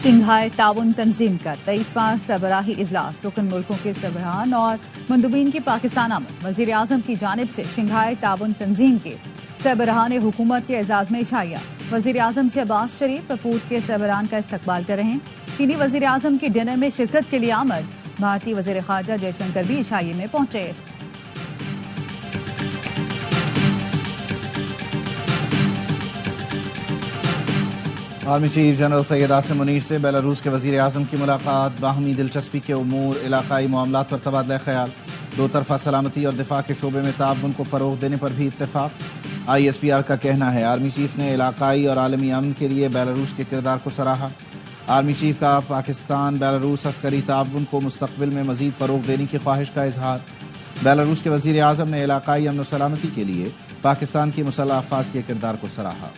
Shanghai ताउन तंजीम का 23वां सरबराही इजलास रुकन मुल्कों के सरबराहान और मंदुबीन की पाकिस्तान आमद। वजीर आजम की जानिब से शंघाई ताउन तंजीम के सरबराहान हुकूमत के एजाज में इशाइया। वजीर आजम शहबाज शरीफ वफूद के सरबराहान का इस्तकबाल कर रहे हैं। चीनी वजीर आजम की डिनर में शिरकत के लिए आमद। भारतीय वजीर खारजा जयशंकर भी इशाइये में पहुंचे। Army chief general Syed Asim Munir से बेलारूस के वजीर आजम की मुलाकात। बाहमी दिलचस्पी के उमूर, इलाकाई मामलात पर तबादला ख्याल। दो तरफा सलामती और दिफा के शोबे में ताउन को फ़रोग़ देने पर भी इत्तेफाक। ISPR का कहना है आर्मी चीफ ने इलाकाई और आलमी अमन के लिए बेलारूस के किरदार को सराहा। आर्मी चीफ का पाकिस्तान बेलारूस अस्करी ताउन को मुस्तक़बिल में मज़ीद फ़रोग़ देने की ख्वाहिश का इजहार। बेलारूस के वजीर आजम ने इलाकाई अमन और सलामती के लिए पाकिस्तान की मुसल्लह अफ़वाज के किरदार को सराहा।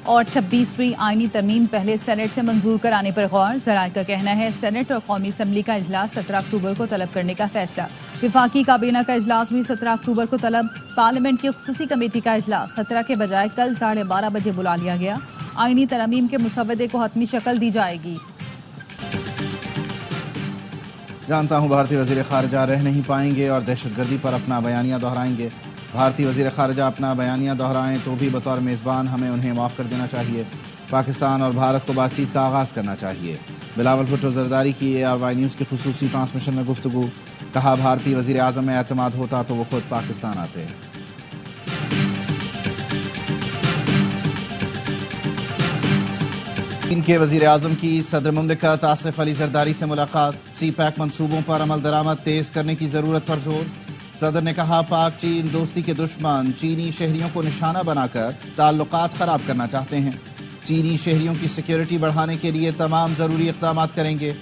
और 26वीं आईनी तरमीम पहले सेनेट से मंजूर कराने पर गौर। ज़राए का कहना है सेनेट और कौमी असम्बली का इजलास 17 अक्टूबर को तलब करने का फैसला। विफाकी काबीना का इजलास भी 17 अक्टूबर को तलब। पार्लियामेंट की खुसूसी कमेटी का इजलास 17 के बजाय कल 12:30 बजे बुला लिया गया। आईनी तरमीम के मुसवदे को हतमी शक्ल दी जाएगी। जानता हूँ भारतीय वजीर खारजा रह नहीं पाएंगे और दहशतगर्दी पर अपना बयानिया दोहराएंगे। भारतीय वजीर खारजा अपना बयानिया दोहराएं तो भी बतौर मेज़बान हमें उन्हें माफ़ कर देना चाहिए। पाकिस्तान और भारत को बातचीत का आगाज़ करना चाहिए। बिलावल भुट्टो जरदारी की ARY न्यूज़ की खुसूसी ट्रांसमिशन में गुफ्तगू। कहा भारतीय वजीर आज़म में एतमाद होता तो वो खुद पाकिस्तान आते। चीन के वजीर आज़म की सदर मुमलिकत आसिफ अली जरदारी से मुलाकात। CPEC मंसूबों पर अमल दरामद तेज़ करने की ज़रूरत पर जोर। सदर ने कहा पाक चीन दोस्ती के दुश्मन चीनी शहरियों को निशाना बनाकर ताल्लुकात खराब करना चाहते हैं। चीनी शहरियों की सिक्योरिटी बढ़ाने के लिए तमाम ज़रूरी इक़दाम करेंगे।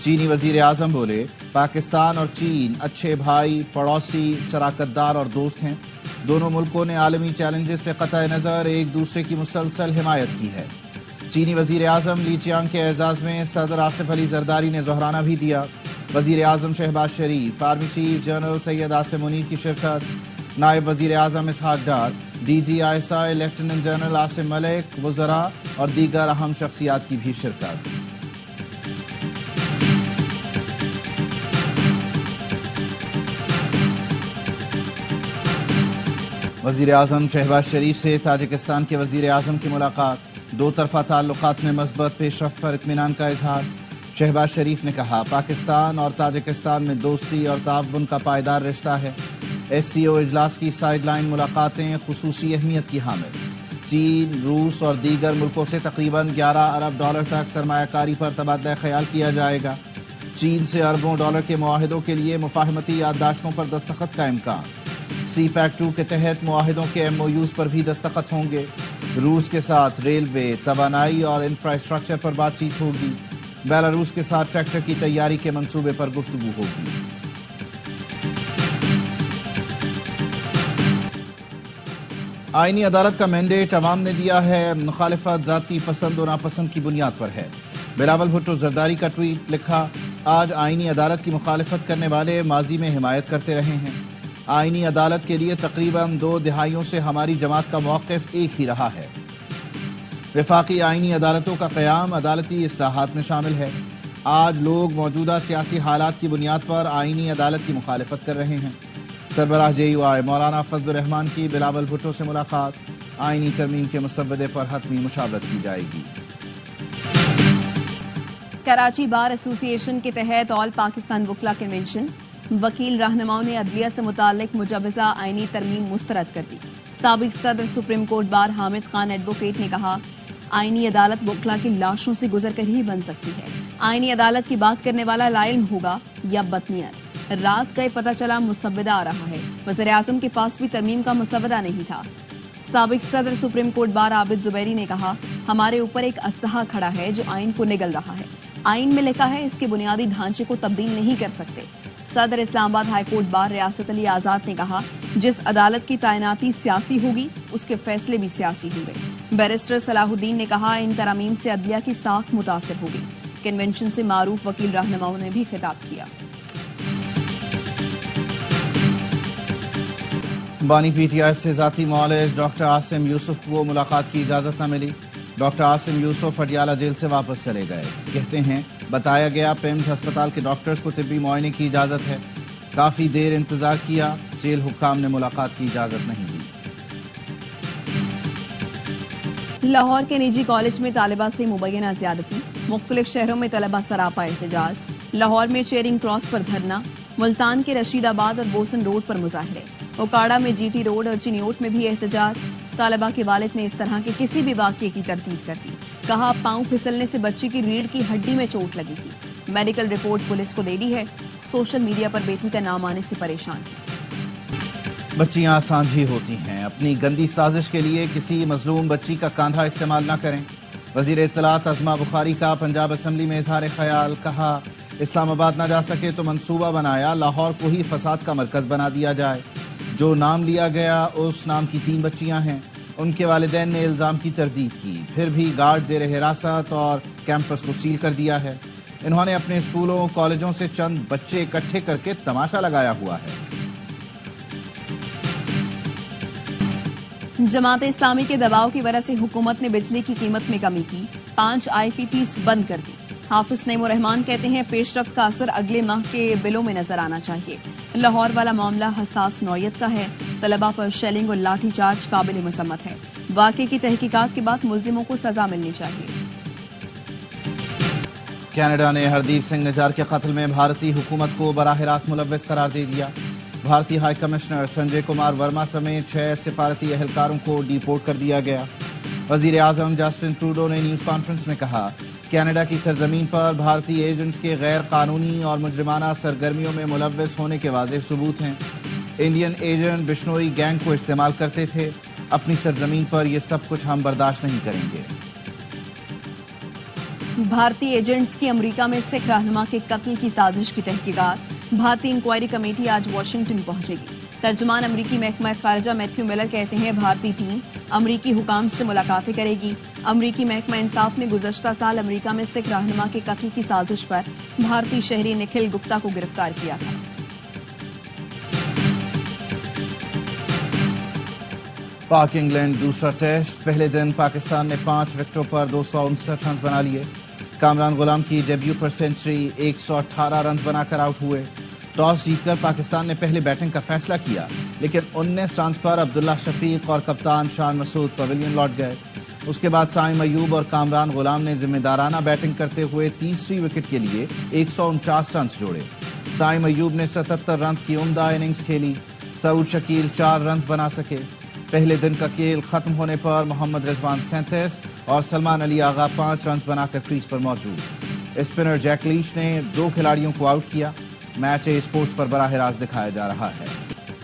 चीनी वजीर आज़म बोले पाकिस्तान और चीन अच्छे भाई, पड़ोसी, शराकतदार और दोस्त हैं। दोनों मुल्कों ने आलमी चैलेंजेस से क़तई नज़र एक दूसरे की मुसलसल हिमायत की है। चीनी वजीर आज़म ली चियांग के एजाज़ में सदर आसिफ अली जरदारी ने ज़ोहराना भी दिया। वजीर आज़म Shehbaz Sharif, army chief general Syed Asim Munir की शिरकत। नायब वजीर आज़म Ishaq Dar, DG ISI lieutenant general Asim Malik, वज़रा और दीगर अहम शख्सियात की भी शिरकत। वजीर आज़म शहबाज शरीफ से ताजिकिस्तान के वजीर आज़म की मुलाकात। दो तरफा ताल्लुकात में मस्बत पेशरफ्त पर इत्मीनान का इजहार। शहबाज शरीफ ने कहा पाकिस्तान और ताजिकिस्तान में दोस्ती और ताउन का पायदार रिश्ता है। SCO इजलास की साइडलाइन मुलाकातें खुसूसी अहमियत की हामिल। चीन, रूस और दीगर मुल्कों से तकरीबन $11 अरब तक सरमायाकारी पर तबादला ख्याल किया जाएगा। चीन से अरबों डॉलर के मुआहिदों के लिए मुफाहमती याददाश्तों पर दस्तखत का इम्कान। CPEC 2 के तहत मुआहिदों के MOUs पर भी दस्तखत होंगे। रूस के साथ रेलवे, तवानाई और इंफ्रास्ट्रक्चर पर बातचीत होगी। बेलारूस के साथ ट्रैक्टर की तैयारी के मंसूबे पर गुफ्तगू होगी। आईनी अदालत का मैंडेट अवाम ने दिया है। मुखालिफत जाती पसंद और नापसंद की बुनियाद पर है। बिलावल भुट्टो जरदारी का ट्वीट लिखा आज आईनी अदालत की मुखालिफत करने वाले माजी में हिमायत करते रहे हैं। आईनी अदालत के लिए तकरीबन 2 दिहाइयों से हमारी जमात का मौक़िफ़ एक ही रहा है। वफाकी आईनी अदालतों का क़याम अदालती इस्लाहात में शामिल है। आज लोग मौजूदा सियासी हालात की बुनियाद पर आईनी अदालत की मुखालिफत कर रहे हैं। सरबराह JUI मौलाना फजलुर रहमान की बिलावल भुट्टो से मुलाकात। आईनी तरमीम के मुसव्वदे पर हतमी मुशावरत की जाएगी। कराची बार एसोसिएशन के तहत ऑल पाकिस्तान वकला कन्वेंशन। वकील रहनुमाओं ने अदलिया से मुतालिक मुजवज़ा आईनी तरमीम मुस्तरद कर दी। साबिक सदर supreme court bar Hamid Khan advocate ने कहा आईनी अदालत वकला की लाशों से गुजर कर ही बन सकती है। आईनी अदालत की बात करने वाला लाइल्म होगा या बदनीयत। रात का पता चला मुसव्वदा आ रहा है। वज़ीर आज़म के पास भी तरमीम का मुसव्वदा नहीं था। साबिक सदर supreme court bar Abid Zubairi ने कहा हमारे ऊपर एक अस्तहा खड़ा है जो आइन को निगल रहा है। आइन में लिखा है इसके बुनियादी ढांचे को तब्दील नहीं कर सकते। सदर इस्लामाबाद हाईकोर्ट बार रियासत अली आज़ाद ने कहा जिस अदालत की तैनाती सियासी होगी उसके फैसले भी सियासी होंगे। बैरिस्टर सलाहुद्दीन ने कहा इन तरमीम से अदलिया की साख मुतासिर होगी। कन्वेंशन से मारूफ वकील रहनुमाओं ने भी खिताब किया। بانی پی ٹی آئی سے ذاتی معالج ڈاکٹر عاصم یوسف کو ملاقات کی اجازت نہ ملی. ڈاکٹر عاصم یوسف اٹیالہ جیل سے واپس چلے گئے. کہتے ہیں بتایا گیا پیمز ہسپتال کے ڈاکٹرز کو طبی معائنے کی اجازت ہے. کافی دیر انتظار کیا, جیل حکام نے ملاقات کی اجازت نہیں دی. لاہور کے نجی کالج میں طالبہ سے مبینہ زیادتی, مختلف شہروں میں طلبہ سراپا احتجاج. لاہور میں چیرنگ کراس پر دھرنا, ملتان کے رشید آباد اور بوسن روڈ پر مظاہرے, اوکاڑا میں جی ٹی روڈ اور چنیوٹ میں بھی احتجاج. طالبہ کے والد نے اس طرح کے کسی بھی واقعے کی تردید کر دی. کہا پاؤں پھسلنے سے بچی کی ریڑھ کی ہڈی میں چوٹ لگی تھی. میڈیکل رپورٹ پولیس کو دے دی ہے. سوشل میڈیا پر بیٹی کا نام آنے سے پریشان ہے. بچیاں سانجھی ہوتی ہیں, اپنی گندی سازش کے لیے کسی مظلوم بچی کا کاندھا استعمال نہ کریں. وزیر اطلاعات عظما بخاری کا پنجاب اسمبلی میں اظہار خیال. کہا اسلام آباد نہ جا سکے تو منصوبہ بنایا لاہور کو ہی فساد کا مرکز بنا دیا جائے. جو نام لیا گیا اس نام کی 3 بچیاں ہیں. ان کے والدین نے الزام کی تردید کی, پھر بھی گارڈ زیر حراست اور کیمپس کو سیل کر دیا ہے. انہوں نے اپنے اسکولوں کالجوں سے چند بچے اکٹھے کر کے تماشا لگایا ہوا ہے. جماعت اسلامی کے دباؤ کی وجہ سے حکومت نے بجلی کی قیمت میں کمی کی, 5 آئی پی پیز بند کر دی. حافظ نعیم الرحمان کہتے ہیں پیش رفت کا اثر اگلے ماہ کے بلوں میں نظر آنا چاہیے. لاہور والا معاملہ حساس نوعیت کا ہے. طلبہ پر شیلنگ اور لاٹھی چارج قابل مذمت ہے. واقعے کی تحقیقات کے بعد ملزموں کو سزا ملنی چاہیے. کینیڈا نے ہردیپ سنگھ نجار کے قتل میں بھارتی حکومت کو براہ راست ملوث قرار دے دیا. بھارتی ہائی کمشنر سنجے کمار ورما سمیت 6 سفارتی اہلکاروں کو ڈی پورٹ کر دیا گیا. وزیر اعظم جسٹن ٹروڈو نے نیوز کانفرنس میں کہا کینیڈا کی سرزمین پر بھارتی ایجنٹس کے غیر قانونی اور مجرمانہ سرگرمیوں میں ملوث ہونے کے واضح ثبوت ہیں. انڈین ایجنٹ بشنوئی گینگ کو استعمال کرتے تھے. اپنی سرزمین پر یہ سب کچھ ہم برداشت نہیں کریں گے. بھارتی ایجنٹس کی امریکہ میں سکھ رہنما کے قتل کی سازش کی تحقیقات. بھارتی انکوائری کمیٹی آج واشنگٹن پہنچے گی. ترجمان امریکی محکمہ خارجہ میتھیو ملر کہتے ہیں بھارتی ٹیم امریکی حکام سے ملاقاتیں کرے گی. امریکی محکمہ انصاف نے گزشتہ سال امریکہ میں سکھ رہنما کے قتل کی سازش پر بھارتی شہری نکھل گپتا کو گرفتار کیا تھا. پاک انگلینڈ دوسرا ٹیسٹ. پہلے دن پاکستان نے 5 وکٹوں پر 259 رنز بنا لیے. کامران غلام کی ڈیبیو پر سنچری, 118 رنز بنا کر آؤٹ ہوئے. ٹاس جیت کر پاکستان نے پہلے بیٹنگ کا فیصلہ کیا, لیکن 19 رنز پر عبداللہ شفیق اور کپتان شان مسعود پویلین لوٹ گئے. اس کے بعد سائم ایوب اور کامران غلام نے ذمہ دارانہ بیٹنگ کرتے ہوئے تیسری وکٹ کے لیے 149 رنز جوڑے. سائم ایوب نے 77 رنز کی عمدہ اننگز کھیلی. سعود شکیل 4 رنز بنا سکے. پہلے دن کا کھیل ختم ہونے پر محمد رضوان 37 اور سلمان علی آغا 5 رنز بنا کر کریز پر موجود. اسپنر جیک لیچ نے 2 کھلاڑیوں کو آؤٹ کیا. میچ اسپورٹس پر براہ راست دکھایا جا رہا ہے.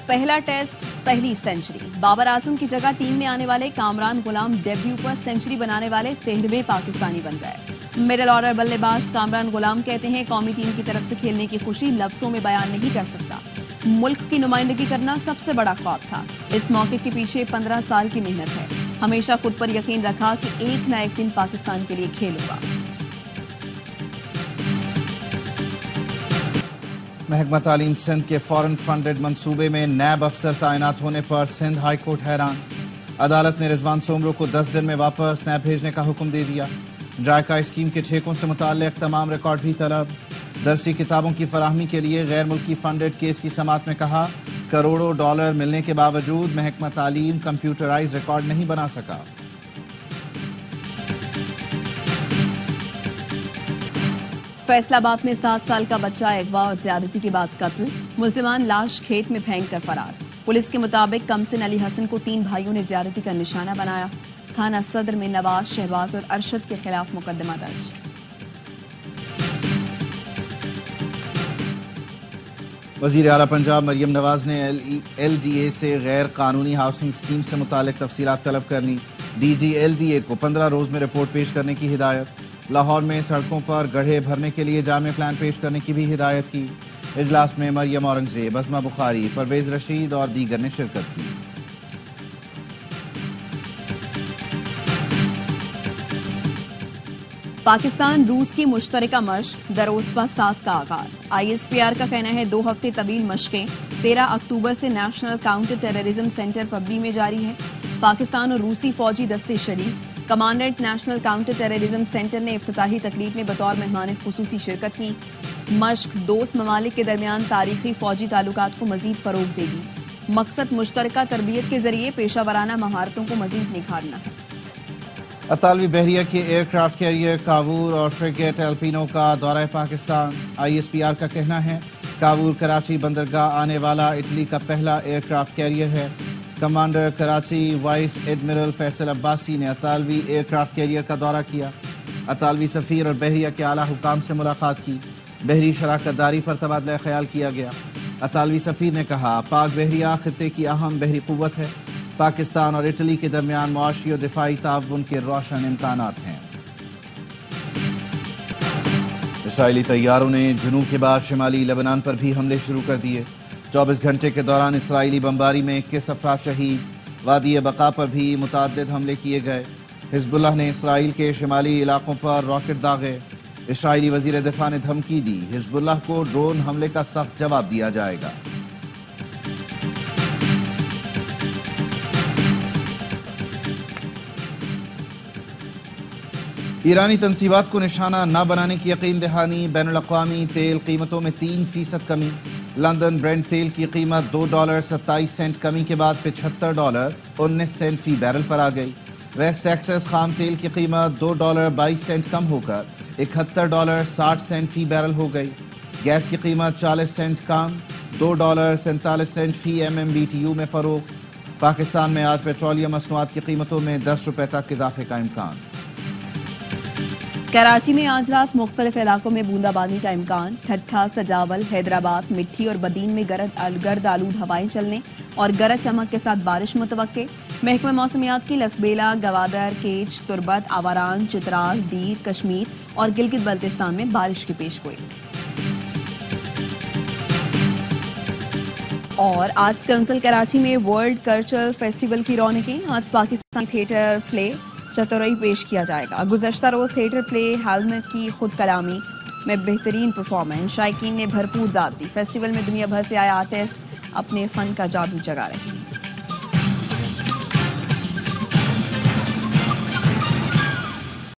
پہلا ٹیسٹ پہلی سنچری. بابر اعظم کی جگہ ٹیم میں آنے والے کامران غلام ڈیبیو پر سنچری بنانے والے 13ویں پاکستانی بن گئے. مڈل آرڈر بلے باز کامران غلام کہتے ہیں قومی ٹیم کی طرف سے کھیلنے کی خوشی لفظوں میں بیان نہیں کر سکتا. ملک کی نمائندگی کرنا سب سے بڑا خواب تھا. اس موقع کے پیچھے 15 سال کی محنت ہے. ہمیشہ خود پر یقین رکھا کہ ایک نہ ایک دن پاکستان کے لیے کھیلوں گا. محکمہ تعلیم سندھ کے فورن فنڈڈ منصوبے میں نیب افسر تعینات ہونے پر سندھ ہائی کورٹ حیران. عدالت نے رضوان سومرو کو 10 دن میں واپس نیب بھیجنے کا حکم دے دیا. ڈرائیکا اسکیم کے ٹھیکوں سے متعلق تمام ریکارڈ بھی طلب. درسی کتابوں کی فراہمی کے لیے غیر ملکی فنڈڈ کیس کی سماعت میں کہا کروڑوں ڈالر ملنے کے باوجود محکمہ تعلیم کمپیوٹرائز ریکارڈ نہیں بنا سکا. فیصل آباد میں 7 سال کا بچہ اغوا اور زیادتی کے بعد قتل. ملزمان لاش کھیت میں پھینک کر فرار. پولیس کے مطابق کمسن علی حسن کو 3 بھائیوں نے زیادتی کا نشانہ بنایا. تھانہ صدر میں نواز, شہباز اور ارشد کے خلاف مقدمہ درج. وزیر اعلیٰ پنجاب مریم نواز نے ایل ڈی اے سے غیر قانونی ہاؤسنگ اسکیم سے متعلق تفصیلات طلب کر لی. D G L D A کو 15 روز میں رپورٹ پیش کرنے کی ہدایت. لاہور میں سڑکوں پر گڑھے بھرنے کے لیے جامع پلان پیش کرنے کی بھی ہدایت کی. اجلاس میں مریم اورنگزیب, عظما بخاری, پرویز رشید اور دیگر نے شرکت کی. پاکستان روس کی مشترکہ مشق دروازبہ 7 کا آغاز. آئی ایس پی آر کا کہنا ہے 2 ہفتے طویل مشقیں 13 अक्टूबर से नेशनल काउंटर टेररिज्म सेंटर पबडी में जारी है। पाकिस्तान और रूसी फौजी दस्ते शरीक। Commandant national counter terrorism centre ने इफ्तिताही तकरीब में बतौर मेहमान खुसूसी शिरकत की। मश्क दोस्त ममालिक के दरमियान तारीखी फौजी ताल्लुकात को मजीद फरोग देगी। मकसद मुश्तरका तरबियत के जरिए पेशा वराना महारतों को मजीद निखारना है। अतालवी बहरिया के एयरक्राफ्ट कैरियर काबूल और फ्रिगेट एल्पिनो का दौरा पाकिस्तान। ISPR का कहना है काबूल कराची बंदरगाह आने वाला इटली का पहला एयरक्राफ्ट कैरियर है। Commander Karachi vice admiral Faisal Abbasi ने अतालवी एयरक्राफ्ट कैरियर का दौरा किया। अतालवी सफीर और बहरिया के आला हुकाम से मुलाकात की। बहरी शराकतदारी पर तबादला ख्याल किया गया। अतालवी सफीर ने कहा पाक बहरिया खित्ते की अहम बहरी कुव्वत है। पाकिस्तान और इटली के दरमियान मुआशी और दिफाई ताउन के रोशन इम्कानात हैं। इसराइली तैयारों ने जुनूब के बाद शिमाली लेबनान पर भी हमले शुरू कर दिए। 24 घंटे के दौरान इसराइली बमबारी में 21 अफराद शहीद। वादी बका पर भी मुतअद्दिद हमले किए गए। हिजबुल्लाह ने इसराइल के शिमाली इलाकों पर रॉकेट दागे। इसराइली वजीर दिफा ने धमकी दी हिजबुल्लाह को ड्रोन हमले का सख्त जवाब दिया जाएगा। ईरानी तनसीबात को निशाना न बनाने की यकीन दहानी। बैनुल-अक़वामी तेल कीमतों में 3% कमी। लंदन ब्रेंट तेल की कीमत $2.27 कमी के बाद $75.19 फी बैरल पर आ गई। वेस्ट टेक्सास खाम तेल की कीमत $2.22 कम होकर $71.60 फी बैरल हो गई। गैस की कीमत 40 सेंट कम $2.47 फी MMBTU में फरोख्त। पाकिस्तान में आज पेट्रोलियम मसनूआत की कीमतों में $10 तक इजाफे का इम्कान। कराची में आज रात मुख्तलिफ इलाकों में बूंदाबांदी का इम्कान। ठट्ठा, सजावल, हैदराबाद, मिट्टी और बदीन में गर्द आलूद हवाएं चलने और गरज चमक के साथ बारिश मुतवक्के। महकमा मौसमियात की लसबेला, गवादर, केच, तुर्बत, आवारान, चित्राल, दीर, कश्मीर और गिलगित बल्तिस्तान में बारिश की पेशगोई। और आर्ट्स काउंसिल कराची में वर्ल्ड कल्चरल फेस्टिवल की रौनकें। आज पाकिस्तानी थिएटर प्ले चतुरई पेश किया जाएगा। गुज़श्ता रोज थिएटर प्ले हेलमेट की खुद कलामी में बेहतरीन परफॉर्मेंस। शायकीन ने भरपूर दाद दी। फेस्टिवल में दुनिया भर से आए आर्टिस्ट अपने फन का जादू जगा रहे हैं।